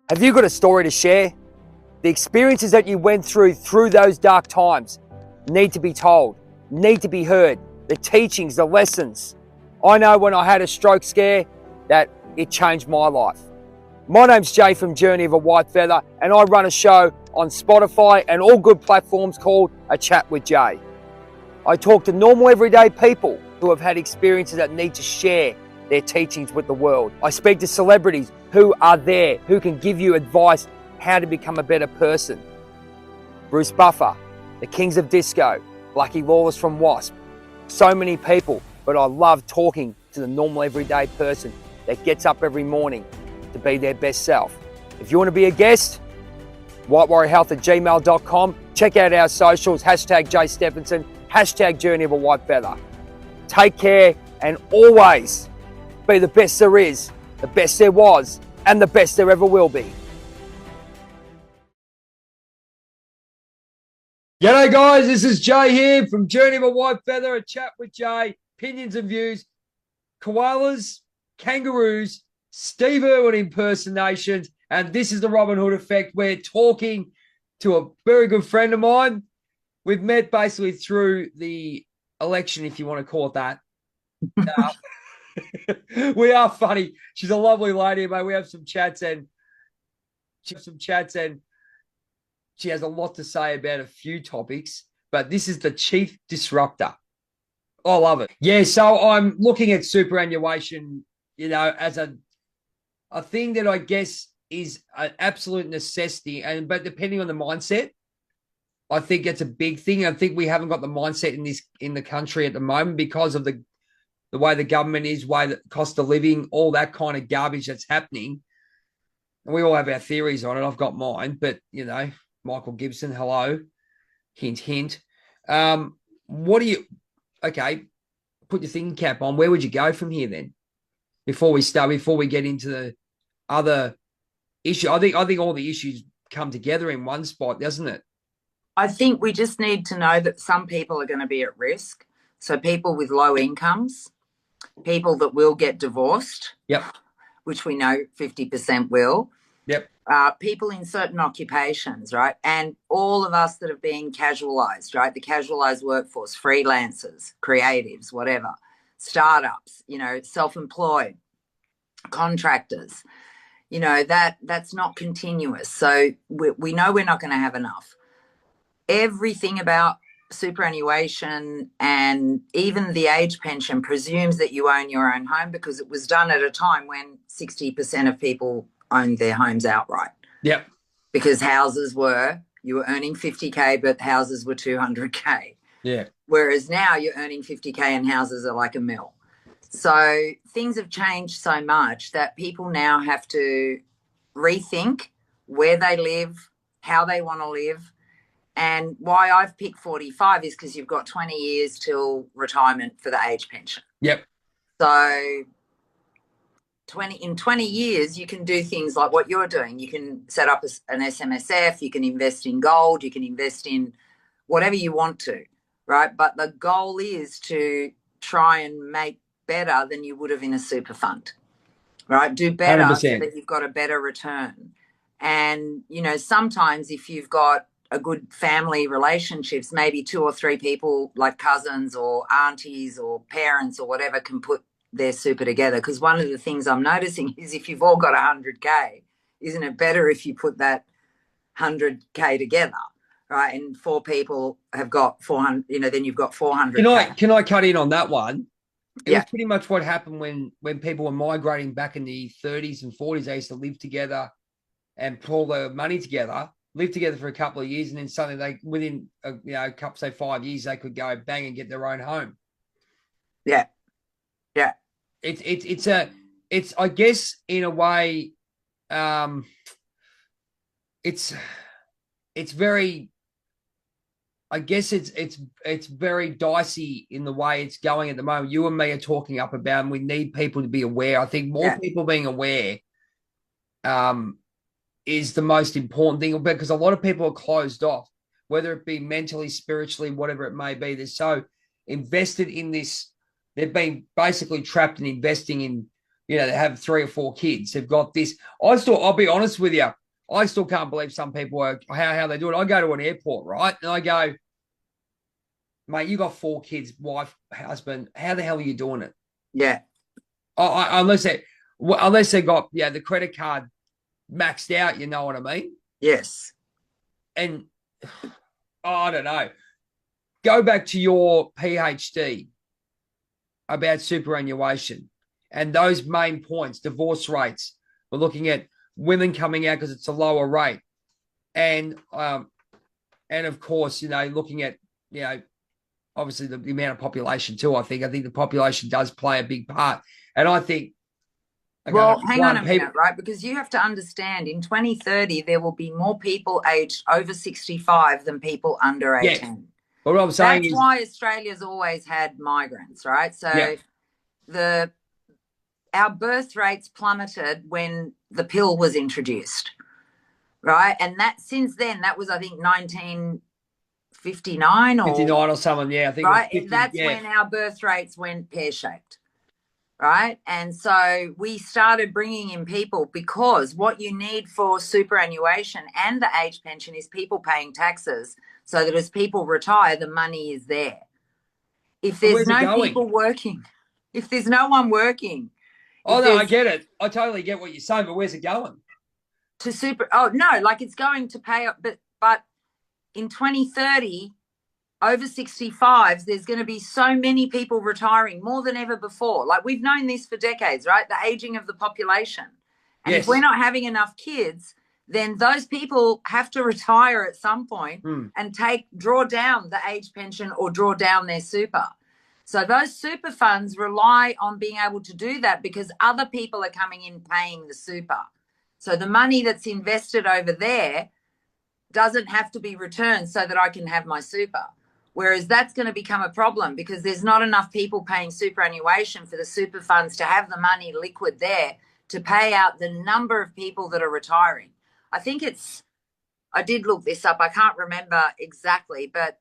Have you got a story to share? The experiences that you went through those dark times need to be told, need to be heard. The teachings, the lessons. I know when I had a stroke scare that it changed my life. My name's Jay from Journey of a Whitefeather, and I run a show on Spotify and all good platforms called A Chat with Jay. I talk to normal everyday people who have had experiences that need to share their teachings with the world. I speak to celebrities who are there, who can give you advice how to become a better person. Bruce Buffer, the Kings of Disco, Blackie Lawless from Wasp. So many people, but I love talking to the normal everyday person that gets up every morning to be their best self. If you want to be a guest, whitewarriorhealth@gmail.com. Check out our socials, hashtag Jay Stephenson, hashtag Journey of a Whitefeather. Take care and always be the best there is, the best there was, and the best there ever will be. G'day guys, this is Jay here from Journey of a Whitefeather, A Chat with Jay, opinions and views, koalas, kangaroos, Steve Irwin impersonations, and this is the Robin Hood effect. We're talking to a very good friend of mine. We've met basically through the election, if you want to call it that. We are funny. She's a lovely lady, mate. We have some chats and she has a lot to say about a few topics, but this is the Chief Disruptor. I love it. Yeah, so I'm looking at superannuation, as a thing that I guess is an absolute necessity, but depending on the mindset, I think it's a big thing. I think we haven't got the mindset in the country at the moment because of the way the government is, way the cost of living, all that kind of garbage that's happening. And we all have our theories on it. I've got mine, but Michael Gibson, hello, hint, hint. Okay, put your thinking cap on. Where would you go from here then? Before we get into the other issue, I think all the issues come together in one spot, doesn't it? I think we just need to know that some people are going to be at risk. So people with low incomes, people that will get divorced, yep, which we know 50% will. Yep. People in certain occupations, right? And all of us that have been casualised, right? The casualised workforce, freelancers, creatives, whatever, startups, self-employed, contractors, that's not continuous. So we know we're not going to have enough. Everything about superannuation and even the age pension presumes that you own your own home because it was done at a time when 60% of people owned their homes outright. Yep. Because you were earning 50K, but houses were 200K. Yeah. Whereas now you're earning 50K and houses are like $1 million. So things have changed so much that people now have to rethink where they live, how they want to live. And why I've picked 45 is because you've got 20 years till retirement for the age pension. Yep. So in 20 years, you can do things like what you're doing. You can set up an SMSF, you can invest in gold, you can invest in whatever you want to, right? But the goal is to try and make better than you would have in a super fund, right? Do better 100%. so that you've got a better return. And, sometimes if you've got a good family relationships, maybe 2 or 3 people like cousins or aunties or parents or whatever can put their super together. Because one of the things I'm noticing is if you've all got 100K, isn't it better if you put that 100K together, right? And 4 people have got 400, then you've got 400K. Can I cut in on that one? It was pretty much what happened when people were migrating back in the 30s and 40s. They used to live together and pull their money together, live together for a couple of years, and then suddenly within a couple, say 5 years, they could go bang and get their own home. Yeah. Yeah. It's I guess in a way, it's very, I guess it's very dicey in the way it's going at the moment. You and me are talking up about, and we need people to be aware. I think more people being aware, is the most important thing, because a lot of people are closed off, whether it be mentally, spiritually, whatever it may be. They're so invested in this. They've been basically trapped in investing in you know, they have 3 or 4 kids. They've got this. I'll be honest with you. I still can't believe some people are how they do it. I go to an airport, right? And I go, mate, you got 4 kids, wife, husband. How the hell are you doing it? Yeah. Unless they got the credit card maxed out, you know what I mean? Yes. And I don't know. Go back to your PhD about superannuation and those main points, divorce rates. We're looking at women coming out because it's a lower rate, and of course, you know, looking at, you know, obviously the amount of population too. I think the population does play a big part, and I think. Well, hang on a minute, right? Because you have to understand, in 2030, there will be more people aged over 65 than people under 18. Yeah. But what I'm saying That's why Australia's always had migrants, right? So our birth rates plummeted when the pill was introduced, right? And that since then, that was, I think, 1959 or 59 or something. Yeah, I think. Right, 50, and that's when our birth rates went pear-shaped. Right. And so we started bringing in people because what you need for superannuation and the age pension is people paying taxes so that as people retire, the money is there. If there's no people working, if there's no one working. Oh, no, I get it. I totally get what you're saying, but where's it going? It's going to pay up. But in 2030, over 65s, there's going to be so many people retiring, more than ever before. Like, we've known this for decades, right? The aging of the population. And if we're not having enough kids, then those people have to retire at some point and draw down the age pension or draw down their super. So those super funds rely on being able to do that because other people are coming in paying the super. So the money that's invested over there doesn't have to be returned so that I can have my super. Whereas that's going to become a problem because there's not enough people paying superannuation for the super funds to have the money liquid there to pay out the number of people that are retiring. I did look this up. I can't remember exactly, but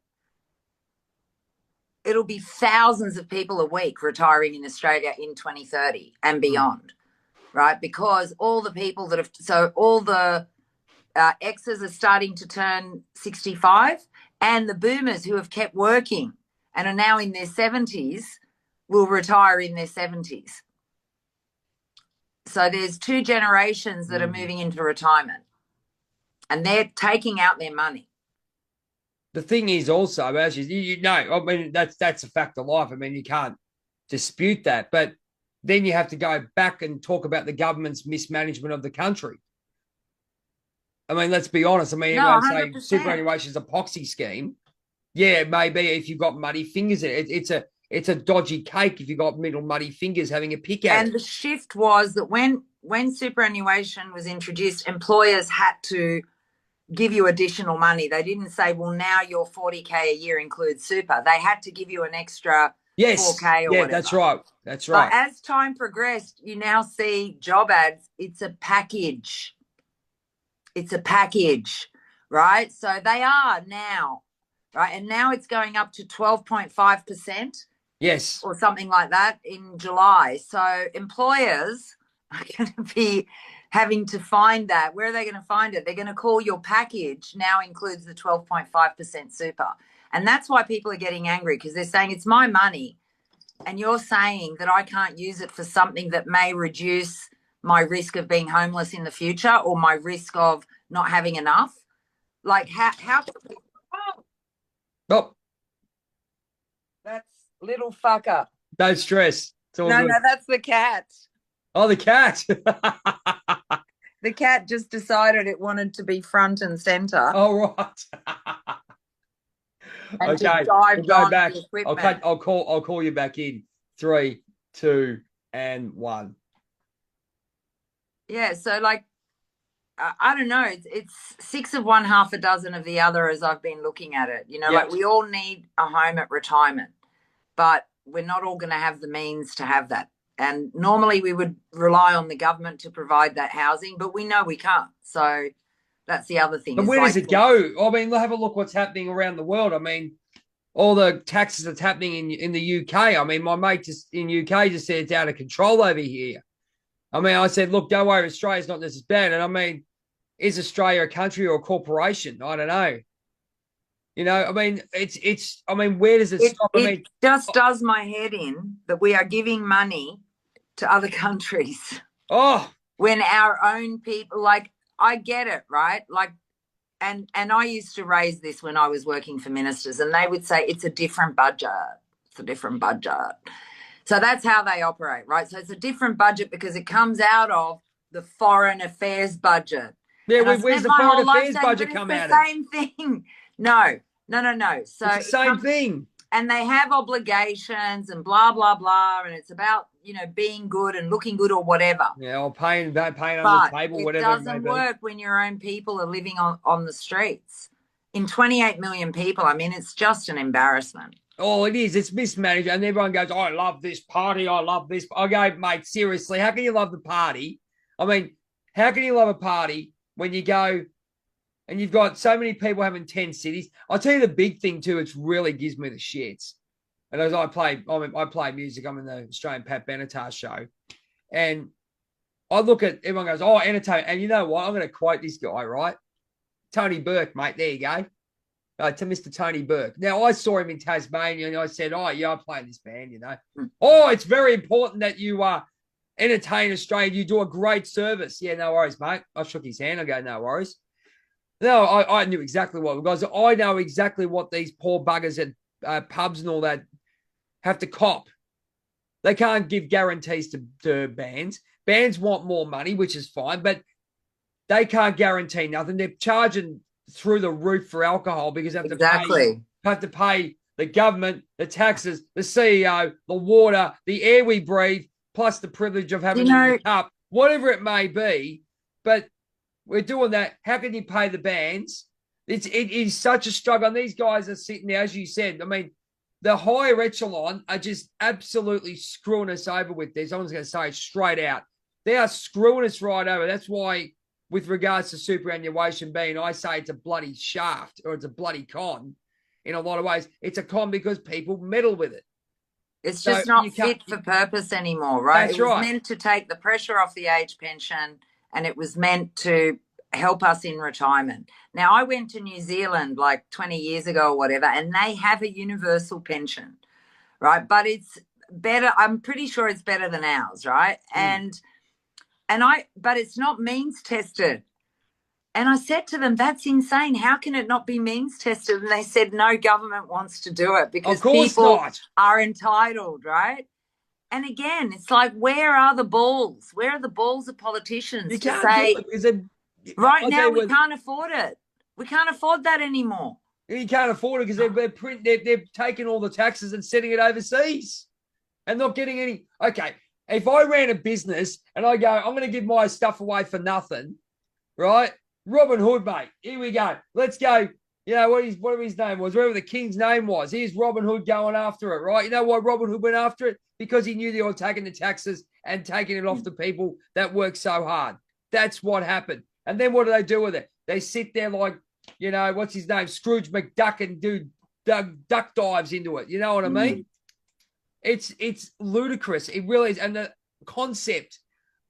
it'll be thousands of people a week retiring in Australia in 2030 and beyond, right? Because all the people all the exes are starting to turn 65. And the boomers who have kept working and are now in their 70s will retire in their 70s. So there's 2 generations that are moving into retirement and they're taking out their money. The thing is also, as you know, I mean, that's a fact of life. I mean, you can't dispute that. But then you have to go back and talk about the government's mismanagement of the country. I mean, let's be honest. I mean, everyone say superannuation is a poxy scheme. Yeah, maybe if you've got muddy fingers in it. It's a dodgy cake if you've got middle muddy fingers having a pick at it. And the shift was that when superannuation was introduced, employers had to give you additional money. They didn't say, well, now your 40K a year includes super. They had to give you an extra 4K or whatever. That's right. That's right. But as time progressed, you now see job ads. It's a package. It's a package, right? So they are now, right? And now it's going up to 12.5%. Yes. Or something like that in July. So employers are going to be having to find that. Where are they going to find it? They're going to call your package now includes the 12.5% super. And that's why people are getting angry because they're saying it's my money. And you're saying that I can't use it for something that may reduce my risk of being homeless in the future or my risk of not having enough. Like how Oh, that's little fucker. Don't stress. No, that's the cat. Oh, the cat. The cat just decided it wanted to be front and center. Oh, right. Okay, we'll go back. I'll call you back in 3, 2, and 1. Yeah, so like I don't know. It's 6 of one, half a dozen of the other as I've been looking at it. You know, like we all need a home at retirement, but we're not all going to have the means to have that. And normally we would rely on the government to provide that housing, but we know we can't. So that's the other thing. But where does it go? I mean, have a look what's happening around the world. I mean, all the taxes that's happening in the UK. I mean, my mate just in UK just said it's out of control over here. I mean, I said, look, don't worry, Australia's not this bad. And I mean, is Australia a country or a corporation? I don't know. You know, I mean, I mean, where does it stop? I It mean, just does my head in that we are giving money to other countries oh, when our own people, like, I get it, right? Like, and I used to raise this when I was working for ministers, and they would say it's a different budget. It's a different budget. So that's how they operate, right? So it's a different budget because it comes out of the foreign affairs budget. yeah, And I where's spent the my foreign whole life affairs saying, but budget it's come out the of? same thing. No. So It's the same thing. and they have obligations and blah, blah, blah. And it's about, being good and looking good or whatever. Yeah, or paying under the But table, it whatever it may doesn't be. work when your own people are living on the streets. In 28 million people, I mean, it's just an embarrassment. Oh, it is. It's mismanaged. And everyone goes, oh, I love this party. I love this. I go, mate, seriously, how can you love the party? I mean, how can you love a party when you go and you've got so many people having 10 cities? I'll tell you the big thing, too. It really gives me the shits. And as I play music. I'm in the Australian Pat Benatar show. And I look at everyone goes, oh, entertainment. And you know what? I'm going to quote this guy, right? Tony Burke, mate. There you go. To Mr. Tony Burke. Now, I saw him in Tasmania and I said, oh, yeah, I play in this band, Oh, it's very important that you entertain Australia. You do a great service. Yeah, no worries, mate. I shook his hand. I go, no worries. No, I knew exactly what it was. I know exactly what these poor buggers at pubs and all that have to cop. They can't give guarantees to bands. Bands want more money, which is fine, but they can't guarantee nothing. They're charging through the roof for alcohol because they have to pay the government, the taxes, the CEO, the water, the air we breathe, plus the privilege of having a cup, whatever it may be. But we're doing that. How can you pay the bands? It is such a struggle. And these guys are sitting there, as you said. I mean, the higher echelon are just absolutely screwing us over with this. Someone's going to say it straight out. They are screwing us right over. That's why, with regards to superannuation being, I say it's a bloody shaft or it's a bloody con in a lot of ways. It's a con because people meddle with it. It's just not fit for purpose anymore, right? That's it was meant to take the pressure off the age pension, and it was meant to help us in retirement. Now, I went to New Zealand like 20 years ago or whatever, and they have a universal pension, right? But it's better. I'm pretty sure it's better than ours, right? But it's not means tested. And I said to them, that's insane. How can it not be means tested? And they said, no, government wants to do it because people are entitled, right? And again, it's like, where are the balls? Where are the balls of politicians to say, right now we can't afford it. We can't afford that anymore. You can't afford it because they're taking all the taxes and sending it overseas and not getting any. Okay, if I ran a business and I go, I'm going to give my stuff away for nothing, right? Robin Hood, mate. Here we go. Let's go. You know, whatever his name was, whatever the king's name was. Here's Robin Hood going after it, right? You know why Robin Hood went after it? Because he knew they were taking the taxes and taking it off the people that work so hard. That's what happened. And then what do they do with it? They sit there like, what's his name? Scrooge McDuck and do duck dives into it. You know what I mean? It's ludicrous. It really is. And the concept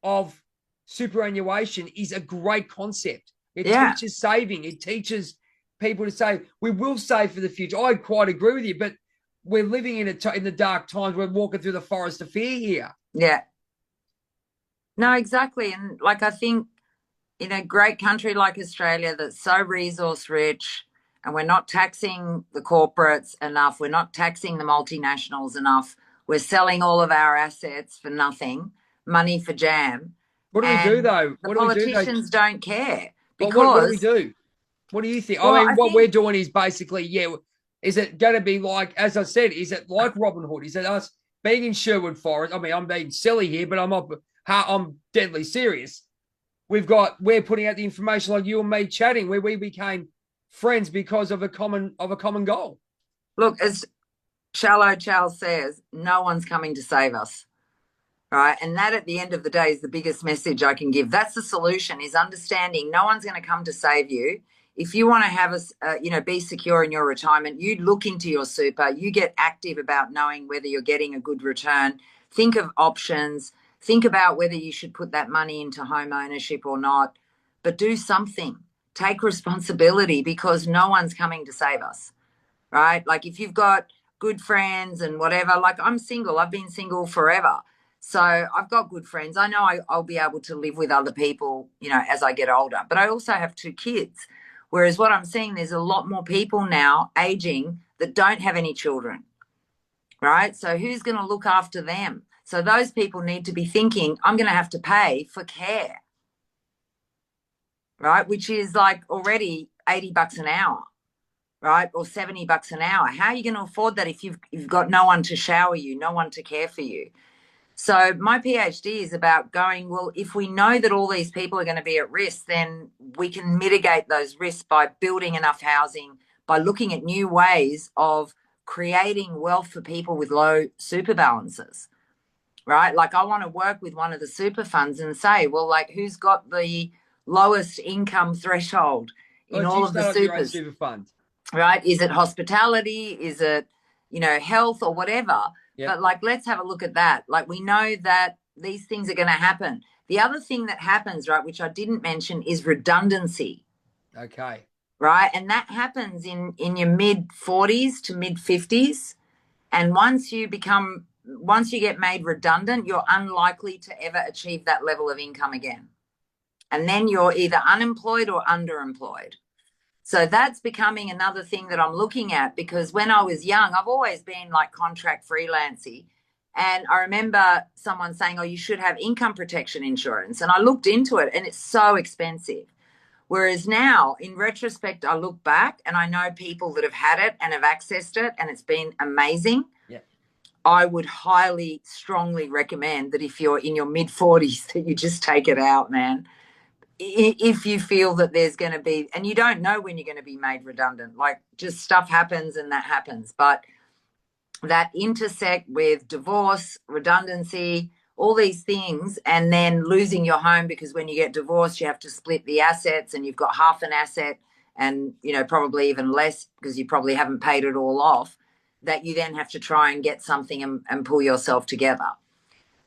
of superannuation is a great concept. It teaches saving. It teaches people to say, we will save for the future. I quite agree with you, but we're living in the dark times. We're walking through the forest of fear here. Yeah. No, exactly. And I think in a great country like Australia that's so resource rich, and we're not taxing the corporates enough, we're not taxing the multinationals enough, we're selling all of our assets for nothing, money for jam. What do we do, though? The politicians don't care. Because what do we do? What do you think? Well, I mean, we're doing is basically, is it going to be like, as I said, is it like Robin Hood? Is it us being in Sherwood Forest? I mean, I'm being silly here, but I'm deadly serious. We're putting out the information like you and me chatting, where we became friends because of a common goal. Look, as Shallow Charles says, no one's coming to save us. Right. And that at the end of the day is the biggest message I can give. That's the solution, is understanding no one's going to come to save you. If you want to have us, be secure in your retirement, you look into your super, you get active about knowing whether you're getting a good return. Think of options, Think about whether you should put that money into home ownership or not, but do something. Take responsibility, because no one's coming to save us, right? Like if you've got good friends and whatever, like I'm single, I've been single forever. So I've got good friends. I know I'll be able to live with other people, you know, as I get older, but I also have 2 kids. Whereas what I'm seeing, there's a lot more people now aging that don't have any children, right? So who's going to look after them? So those people need to be thinking, I'm going to have to pay for care, right? Which is like already $80 an hour, right? Or $70 an hour. How are you going to afford that if you've got no one to shower you, no one to care for you? So my PhD is about going, well, if we know that all these people are going to be at risk, then we can mitigate those risks by building enough housing, by looking at new ways of creating wealth for people with low super balances, right? Like I want to work with one of the super funds and say, well, like who's got the lowest income threshold in all of the supers? Your own super fund, right? Is it hospitality? Is it, you know, health or whatever? Yep. But like, let's have a look at that. Like we know that these things are going to happen. The other thing that happens, right, which I didn't mention, is redundancy. Okay. Right. And that happens in your mid 40s to mid 50s. And once you get made redundant, you're unlikely to ever achieve that level of income again. And then you're either unemployed or underemployed. So that's becoming another thing that I'm looking at, because when I was young, I've always been like contract freelancing. And I remember someone saying, oh, you should have income protection insurance. And I looked into it and it's so expensive. Whereas now, in retrospect, I look back and I know people that have had it and have accessed it and it's been amazing. Yeah. I would highly, strongly recommend that if you're in your mid 40s, that you just take it out, man. If you feel that there's going to be, and you don't know when you're going to be made redundant, like just stuff happens and that happens, but that intersect with divorce, redundancy, all these things, and then losing your home, because when you get divorced, you have to split the assets and you've got half an asset and, you know, probably even less because you probably haven't paid it all off, that you then have to try and get something and pull yourself together.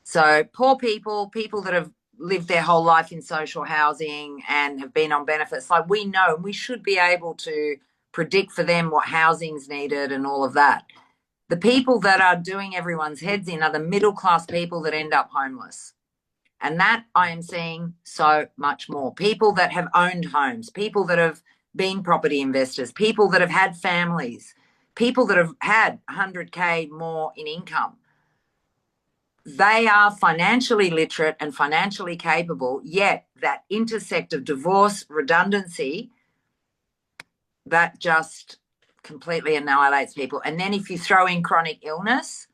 So poor people that have lived their whole life in social housing and have been on benefits, like we know, we should be able to predict for them what housing's needed and all of that. The people that are doing everyone's heads in are the middle class people that end up homeless. And that I am seeing so much more. People that have owned homes, people that have been property investors, people that have had families, people that have had 100K more in income. They are financially literate and financially capable, yet that intersect of divorce, redundancy, that just completely annihilates people. And then if you throw in chronic illness,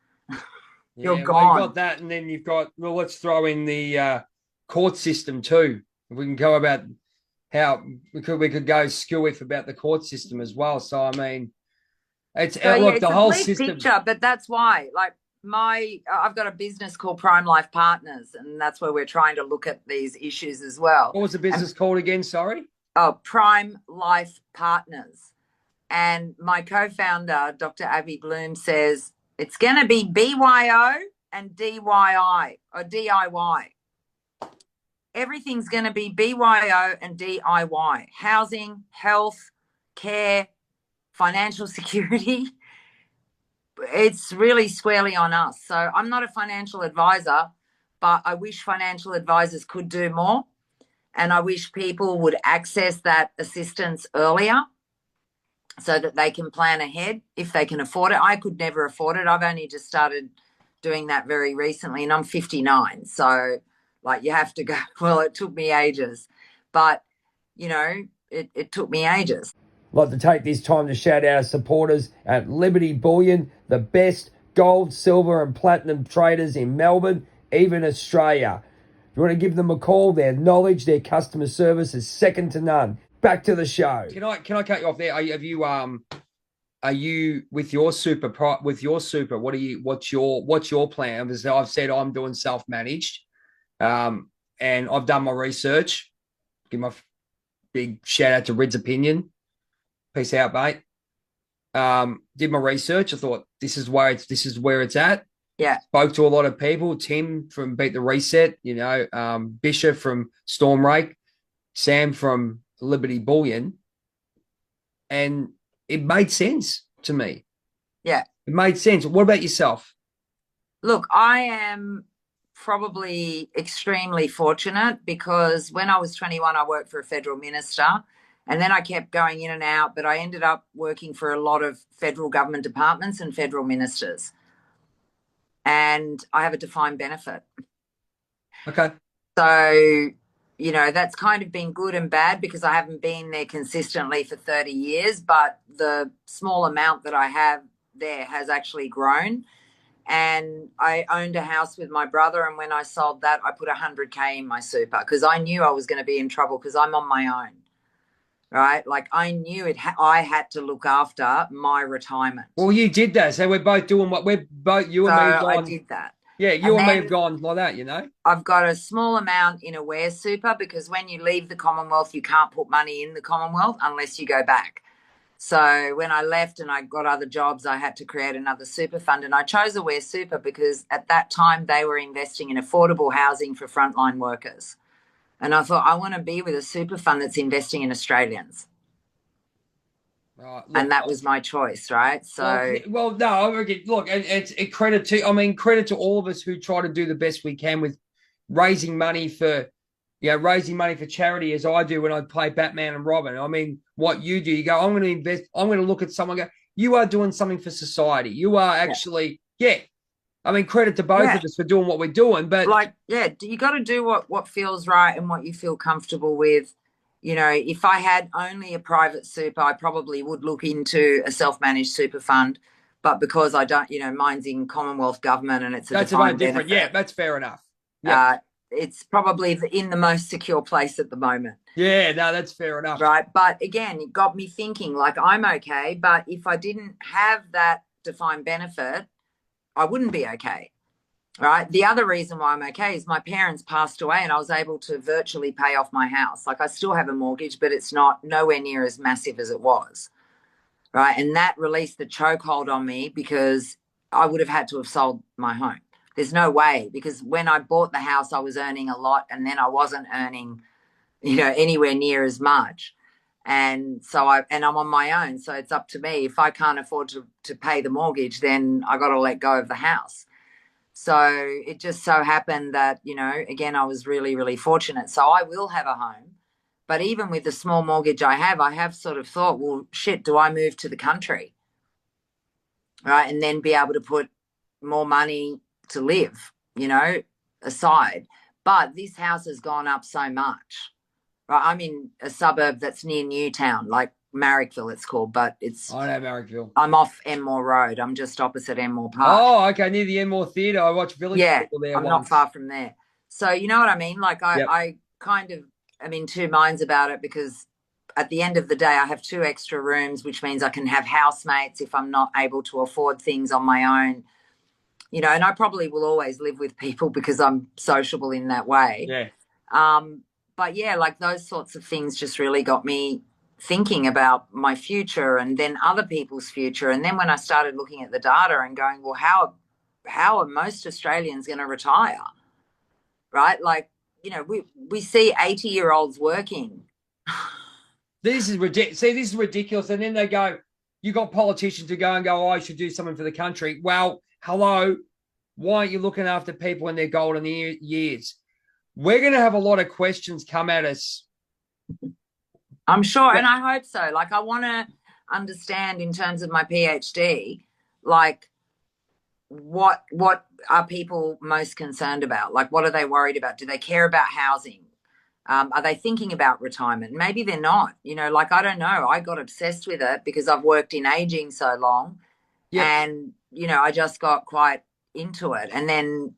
you're gone. Well, you've got that, and then you've got, well, let's throw in the court system too. If we can go about how we could go skill with about the court system as well. So I mean, it's the whole system picture, but that's why, like, I've got a business called Prime Life Partners, and that's where we're trying to look at these issues as well. What was the business called again? Sorry. Oh, Prime Life Partners. And my co-founder, Dr. Abby Bloom, says it's going to be BYO and DIY or DIY. Everything's going to be BYO and DIY. Housing, health, care, financial security. It's really squarely on us. So I'm not a financial advisor, but I wish financial advisors could do more. And I wish people would access that assistance earlier so that they can plan ahead if they can afford it. I could never afford it. I've only just started doing that very recently, and I'm 59. So, like, you have to go, well, it took me ages. But, you know, it took me ages. I'd like to take this time to shout out our supporters at Liberty Bullion, the best gold, silver and platinum traders in Melbourne, even Australia. If you want to give them a call, their knowledge, their customer service is second to none. Back to the show. Can I cut you off there? Are you with your super? What's your plan? As I've said, I'm doing self-managed, and I've done my research. Give my big shout out to Red's Opinion. Peace out, mate. Did my research. I thought this is where it's at. Yeah. Spoke to a lot of people. Tim from Beat the Reset, Bishop from Stormrake, Sam from Liberty Bullion, and it made sense to me. Yeah. It made sense. What about yourself? Look, I am probably extremely fortunate because when I was 21, I worked for a federal minister, and then I kept going in and out, but I ended up working for a lot of federal government departments and federal ministers. And I have a defined benefit. Okay. So, that's kind of been good and bad because I haven't been there consistently for 30 years, but the small amount that I have there has actually grown. And I owned a house with my brother, and when I sold that, I put 100K in my super because I knew I was going to be in trouble because I'm on my own, right? Like I knew I had to look after my retirement. Well, you did that. So we're both doing what we're both, you So and me have I gone. did that. Yeah, you And and me have then gone like that. I've got a small amount in Aware Super because when you leave the Commonwealth, you can't put money in the Commonwealth unless you go back. So when I left and I got other jobs, I had to create another super fund. And I chose Aware Super because at that time they were investing in affordable housing for frontline workers. And I thought, I want to be with a super fund that's investing in Australians. Right, look, And that was my choice, right? So, no. Look, it's credit to. I mean, credit to all of us who try to do the best we can with raising money for, raising money for charity, as I do when I play Batman and Robin. I mean, what you do, you go, I'm going to invest. I'm going to look at someone. Go, you are doing something for society. You are actually, yeah. I mean, credit to both of us for doing what we're doing. But you got to do what feels right and what you feel comfortable with. If I had only a private super, I probably would look into a self-managed super fund. But because I don't, mine's in Commonwealth government and it's a that's a very defined different. benefit. Yeah, that's fair enough. Yeah, it's probably in the most secure place at the moment. yeah, no, that's fair enough. Right. But again, it got me thinking like I'm okay. But if I didn't have that defined benefit, I wouldn't be okay. Right. The other reason why I'm okay is my parents passed away and I was able to virtually pay off my house. Like I still have a mortgage, but it's nowhere near as massive as it was. Right. And that released the chokehold on me because I would have had to have sold my home. There's no way because when I bought the house, I was earning a lot and then I wasn't earning, anywhere near as much. And so I'm on my own. So it's up to me. If I can't afford to pay the mortgage, then I got to let go of the house. So it just so happened that, again, I was really, really fortunate. So I will have a home. But even with the small mortgage I have sort of thought, well, shit, do I move to the country? Right. And then be able to put more money to live, aside. But this house has gone up so much. Right. I'm in a suburb that's near Newtown, like Marrickville, it's called, but I know Marrickville. I'm off Enmore Road. I'm just opposite Enmore Park. Oh, okay, near the Enmore Theatre. I watched Village People there I'm once. not far from there. So you know what I mean? Like I kind of am in two minds about it because at the end of the day, I have 2 extra rooms, which means I can have housemates if I'm not able to afford things on my own. And I probably will always live with people because I'm sociable in that way. Yeah. But yeah, like those sorts of things just really got me thinking about my future and then other people's future. And then when I started looking at the data and going, well, how are most Australians going to retire? Right? Like, we see 80-year-olds working. This is ridiculous. See, this is ridiculous. And then they go, you got politicians who go and go, oh, I should do something for the country. Well, hello. Why aren't you looking after people in their golden years? We're going to have a lot of questions come at us. I'm sure. And I hope so. Like, I want to understand in terms of my PhD, like, what are people most concerned about? Like, what are they worried about? Do they care about housing? Are they thinking about retirement? Maybe they're not. Like, I don't know. I got obsessed with it because I've worked in aging so long. Yep. And, I just got quite into it. And then,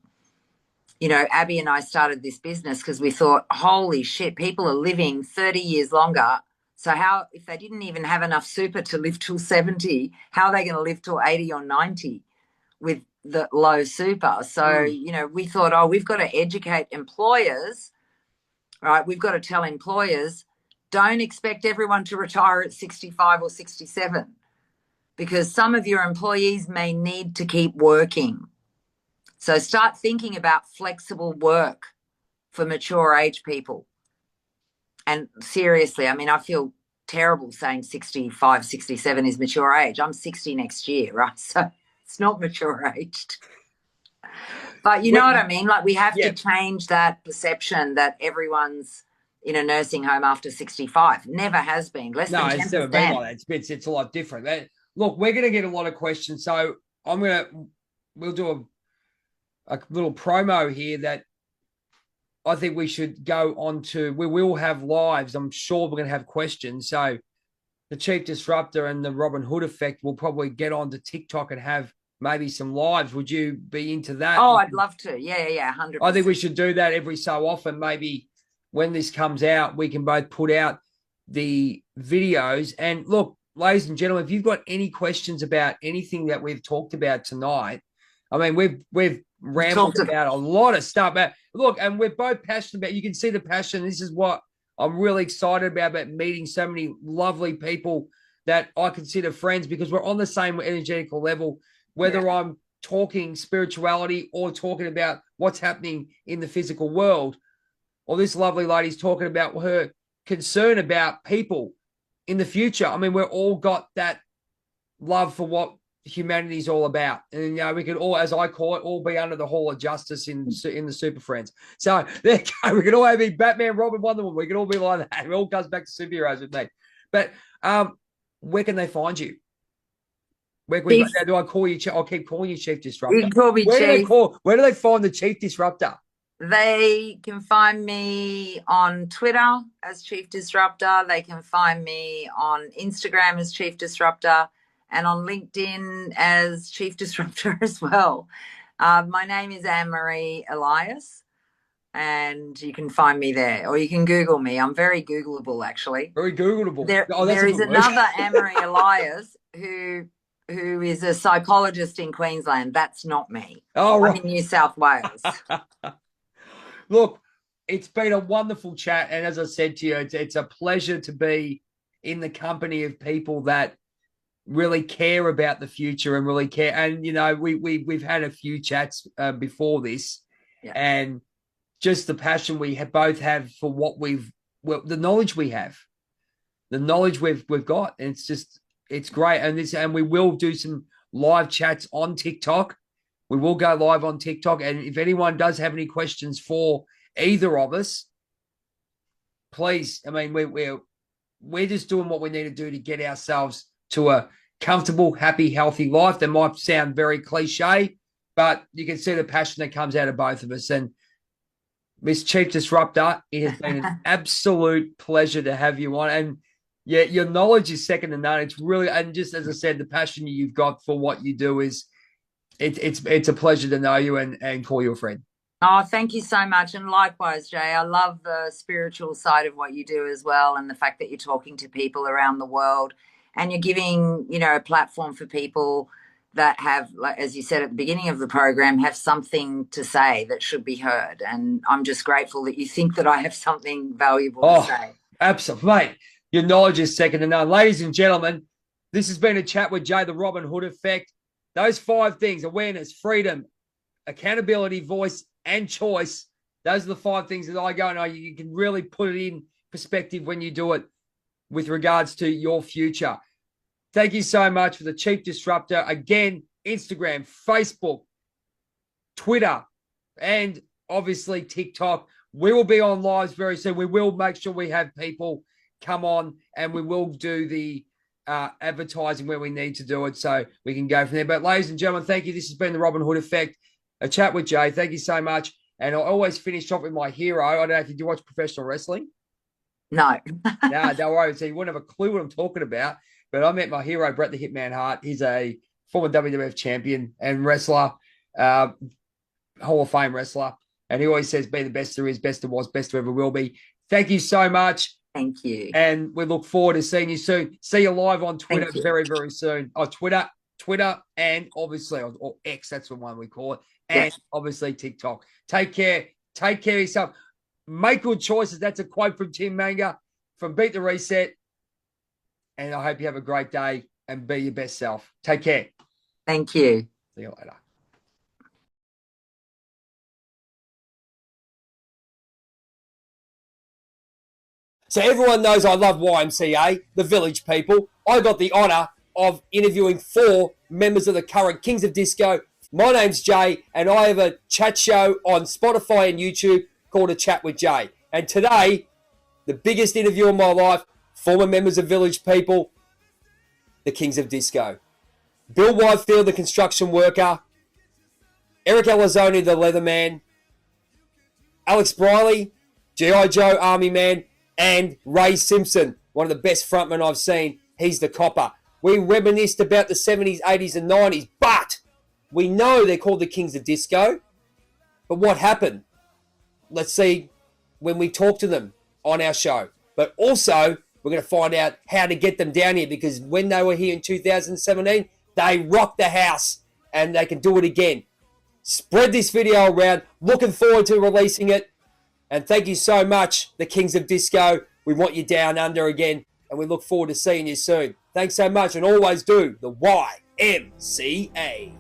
Abby and I started this business because we thought, holy shit, people are living 30 years longer. So if they didn't even have enough super to live till 70, how are they going to live till 80 or 90 with the low super? So, we thought, we've got to educate employers, right? We've got to tell employers, don't expect everyone to retire at 65 or 67 because some of your employees may need to keep working. So start thinking about flexible work for mature age people. And seriously, I mean, I feel terrible saying 65, 67 is mature age. I'm 60 next year, right? So it's not mature aged. But you know what I mean? Like, we have to change that perception that everyone's in a nursing home after 65. Never has been. Less than 10%. It's never been like that. It's a lot different. Look, we're going to get a lot of questions. So we'll do a little promo here that I think we should go on to. We will have lives. I'm sure we're going to have questions. So the Chief Disruptor and the Robin Hood effect will probably get onto TikTok and have maybe some lives. Would you be into that? Oh, I'd love to. Yeah, 100%. I think we should do that every so often. Maybe when this comes out, we can both put out the videos. And look, ladies and gentlemen, if you've got any questions about anything that we've talked about tonight, I mean, we've rambled about a lot of stuff. Look, and we're both passionate about. You can see the passion. This is what I'm really excited about meeting so many lovely people that I consider friends, because we're on the same energetical level, whether I'm talking spirituality or talking about what's happening in the physical world, or this lovely lady's talking about her concern about people in the future. I mean, we're all got that love for what humanity is all about. And, you know, we could all, as I call it, all be under the Hall of Justice in the Super Friends. So there you go. We could all be Batman, Robin, Wonder Woman. We could all be like that. It all comes back to superheroes with me. But where can they find you? Do I call you? I'll keep calling you Chief Disruptor. You can call me Chief. Where do they find the Chief Disruptor? They can find me on Twitter as Chief Disruptor. They can find me on Instagram as Chief Disruptor, and on LinkedIn as Chief Disruptor as well. My name is Annie Marie Elias, and you can find me there, or you can Google me. I'm very Googleable, actually. Very Googleable. There is another Annie Marie Elias who is a psychologist in Queensland. That's not me. Oh, right. I'm in New South Wales. Look, it's been a wonderful chat. And as I said to you, it's a pleasure to be in the company of people that really care about the future and really care. And, you know, we've had a few chats before this, and just the passion we both have for what the knowledge we have, the knowledge we've got. And it's great. And we will do some live chats on TikTok. We will go live on TikTok. And if anyone does have any questions for either of us, please, I mean, we're just doing what we need to do to get ourselves to a comfortable, happy, healthy life. That might sound very cliche, but you can see the passion that comes out of both of us. And Miss Chief Disruptor, it has been an absolute pleasure to have you on. And yeah, your knowledge is second to none. It's really, and just as I said, the passion you've got for what you do is, it's a pleasure to know you and call you a friend. Oh, thank you so much. And likewise, Jay, I love the spiritual side of what you do as well, and the fact that you're talking to people around the world and you're giving, you know, a platform for people that have, like, as you said at the beginning of the program, have something to say that should be heard. And I'm just grateful that you think that I have something valuable to say. Absolutely. Mate, your knowledge is second to none. Ladies and gentlemen, this has been a chat with Jay, the Robin Hood effect. Those 5 things: awareness, freedom, accountability, voice, and choice. Those are the 5 things that I go and you can really put it in perspective when you do it with regards to your future. Thank you so much for the Chief Disruptor. Again, Instagram, Facebook, Twitter, and obviously TikTok. We will be on lives very soon. We will make sure we have people come on, and we will do the advertising where we need to do it, so we can go from there. But ladies and gentlemen, thank you. This has been the Robin Hood Effect, a chat with Jay. Thank you so much. And I always finish off with my hero. I don't know if you do watch professional wrestling. No. No, don't worry. So you wouldn't have a clue what I'm talking about. But I met my hero, Bret the Hitman Hart. He's a former WWF champion and wrestler, Hall of Fame wrestler. And he always says, be the best there is, best there was, best there ever will be. Thank you so much. Thank you. And we look forward to seeing you soon. See you live on Twitter very, very soon. Oh, Twitter, and obviously, or X, that's the one we call it. And obviously TikTok. Take care. Take care of yourself. Make good choices. That's a quote from Tim Manga from Beat the Reset. And I hope you have a great day and be your best self. Take care. Thank you. See you later. So everyone knows I love YMCA, the Village People. I got the honour of interviewing 4 members of the current Kings of Disco. My name's Jay, and I have a chat show on Spotify and YouTube called A Chat with Jay. And today, the biggest interview of my life, former members of Village People, the Kings of Disco. Bill Whitefield, the construction worker. Eric Elizondo, the Leatherman. Alex Briley, G.I. Joe Army Man. And Ray Simpson, one of the best frontmen I've seen. He's the copper. We reminisced about the 70s, 80s, and 90s, but we know they're called the Kings of Disco. But what happened? Let's see when we talk to them on our show. But also, we're going to find out how to get them down here, because when they were here in 2017, they rocked the house, and they can do it again. Spread this video around. Looking forward to releasing it. And thank you so much, the Kings of Disco. We want you down under again, and we look forward to seeing you soon. Thanks so much, and always do the YMCA.